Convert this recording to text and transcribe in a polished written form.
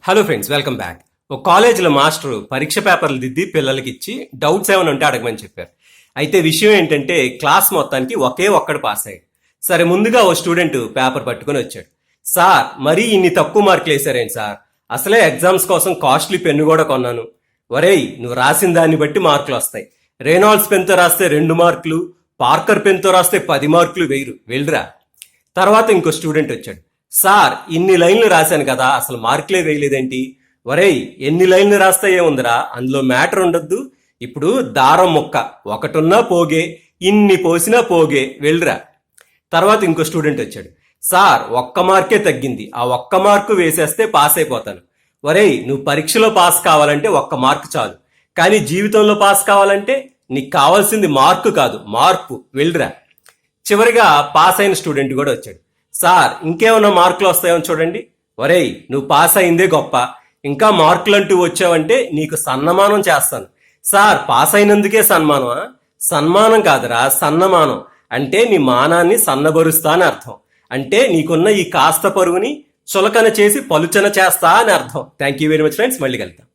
Hello friends, welcome back. ఒక కాలేజీలో master పరీక్ష పేపర్లు దిద్ది పిల్లలకి ఇచ్చి డౌట్స్ ఏమైనా ఉంటే అడగమని చెప్పారు. అయితే విషయం ఏంటంటే క్లాస్ మొత్తానికి ఒకే ఒక్కడు పాస్ అయ్యాడు. సరే, ముందుగా ఓ స్టూడెంట్ పేపర్ పట్టుకొని వచ్చాడు. సార్, మరీ ఇన్ని తక్కువ మార్కులు వేసారేంటి సార్? అసలే ఎగ్జామ్స్ కోసం కాస్ట్లీ పెన్ను కూడా కొన్నాను. ఒరేయ్, నువ్వు రాసిన దాన్ని బట్టి మార్కులు వస్తాయి. రేనాల్డ్స్ పెన్తో రాస్తే 2 మార్కులు, పార్కర్ పెన్తో రాస్తే 10 మార్కులు వేయరు, వెళ్ళరా. తర్వాత ఇంకో స్టూడెంట్ వచ్చాడు. సార్, ఇన్ని లైన్లు రాశాను కదా, అసలు మార్కులే వేయలేదేంటి? ఒరేయ్, ఎన్ని లైన్లు రాస్తే ఏముందిరా, అందులో మ్యాటర్ ఉండొద్దు. ఇప్పుడు దారం ముక్క ఒకటున్నా పోగే, ఇన్ని పోసినా పోగే, వెళ్ళరా. తర్వాత ఇంకో స్టూడెంట్ వచ్చాడు. సార్, ఒక్క మార్కే తగ్గింది, ఆ ఒక్క మార్కు వేసేస్తే పాస్ అయిపోతాను. ఒరేయ్, నువ్వు పరీక్షలో పాస్ కావాలంటే ఒక్క మార్కు చాలు, కానీ జీవితంలో పాస్ కావాలంటే నీకు కావాల్సింది మార్కు కాదు, మార్పు, వెళ్ళరా. చివరిగా పాస్ అయిన స్టూడెంట్ కూడా వచ్చాడు. సార్, ఇంకేమన్నా మార్కులు వస్తాయో చూడండి. ఒరేయ్, నువ్వు పాస్ అయిందే గొప్ప, ఇంకా మార్కులు అంటూ వచ్చావంటే నీకు సన్మానం చేస్తాను. సార్, పాస్ అయినందుకే సన్మానమా? సన్మానం కాదురా, సన్నమానం. అంటే నీ మానాన్ని సన్నబరుస్తా అని అర్థం. అంటే నీకున్న ఈ కాస్త పరువుని చులకన చేసి పలుచన చేస్తా అని అర్థం. Thank you very much friends, మళ్ళీ కలుద్దాం.